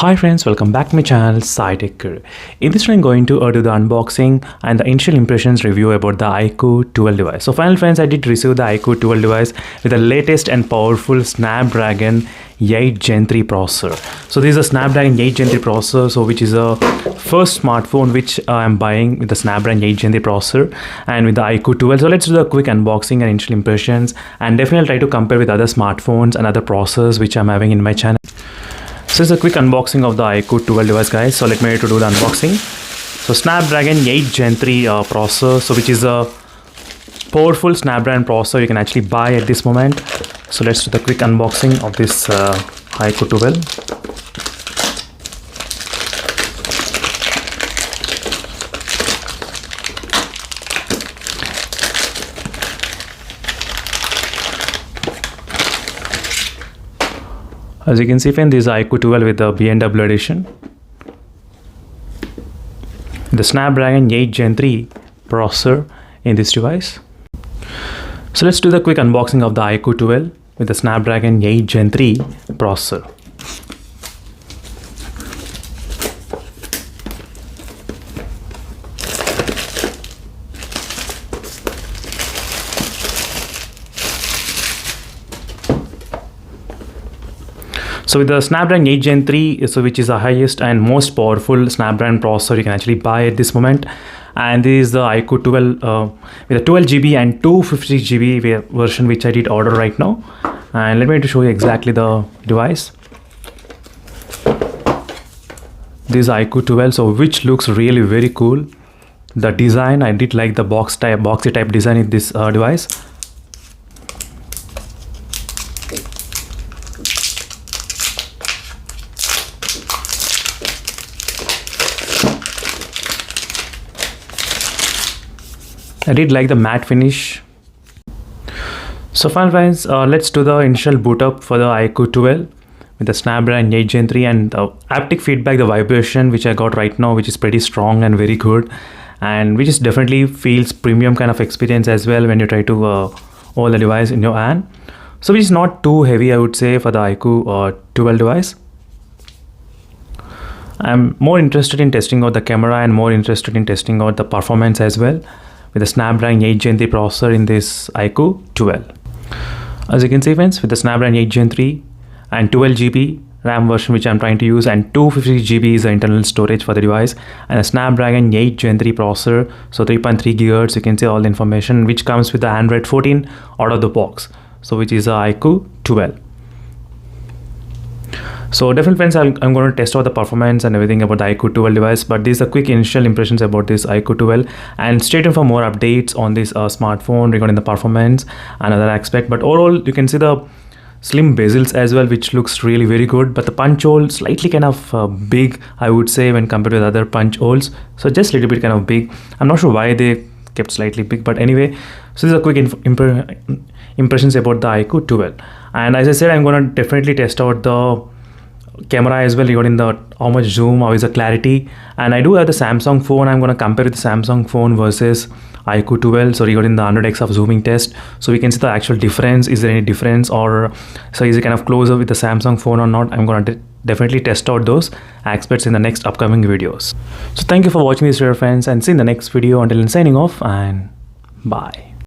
Hi friends, welcome back to my channel SciTech Guru. In this video I'm going to do the unboxing and the initial impressions review about the iQOO 12 device. So finally friends, I did receive the iQOO 12 device with the latest and powerful Snapdragon 8 Gen 3 processor. So this is a Snapdragon 8 Gen 3 processor, so which is a first smartphone which I'm buying with the Snapdragon 8 Gen 3 processor and with the iQOO 12. So let's do the quick unboxing and initial impressions, and definitely try to compare with other smartphones and other processors which I'm having in my channel. So this is a quick unboxing of the iQOO 12 device, guys. So let me to do the unboxing. So Snapdragon 8 Gen 3 processor, so which is a powerful Snapdragon processor you can actually buy at this moment. So let's do the quick unboxing of this iQOO 12. As you can see, friend, this is iQOO 12 with the BMW edition. The Snapdragon 8 Gen 3 processor in this device. So let's do the quick unboxing of the iQOO 12 with the Snapdragon 8 Gen 3 processor. So with the Snapdragon 8 Gen 3, so which is the highest and most powerful Snapdragon processor you can actually buy at this moment, and this is the iQOO 12 with a 12 GB and 256 GB version which I did order right now. And let me show you exactly the device. This is iQOO 12, so which looks really very cool. The design, I did like the boxy type design in this device. I did like the matte finish. So fine friends, let's do the initial boot up for the iQOO 12 with the Snapdragon 8 Gen 3, and the haptic feedback, the vibration which I got right now, which is pretty strong and very good, and which is definitely feels premium kind of experience as well when you try to hold the device in your hand. So which is not too heavy, I would say, for the iQOO 12 device. I'm more interested in testing out the camera and more interested in testing out the performance as well with the Snapdragon 8 Gen 3 processor in this iQOO 12. As you can see friends, with the Snapdragon 8 Gen 3 and 12 GB RAM version which I'm trying to use, and 256 GB is the internal storage for the device, and a Snapdragon 8 Gen 3 processor, so 3.3 GHz, you can see all the information which comes with the Android 14 out of the box, so which is the iQOO 12. So definitely friends, I'm going to test out the performance and everything about the iQOO 12 device, but these are quick initial impressions about this iQOO 12, and stay tuned for more updates on this smartphone regarding the performance and other aspect. But overall, you can see the slim bezels as well, which looks really very good, but the punch hole slightly kind of big, I would say, when compared with other punch holes, so just a little bit kind of big. I'm not sure why they kept slightly big, but anyway, so these are quick impressions about the iQOO 12. And as I said, I'm going to definitely test out the camera as well regarding the how much zoom, how is the clarity, and I do have the Samsung phone. I'm going to compare with the Samsung phone versus iQOO 12, so regarding the 100x of zooming test, so we can see the actual difference. Is there any difference, or so is it kind of closer with the Samsung phone or not? I'm going to definitely test out those aspects in the next upcoming videos. So thank you for watching this video friends, and see you in the next video. Until then, signing off and bye.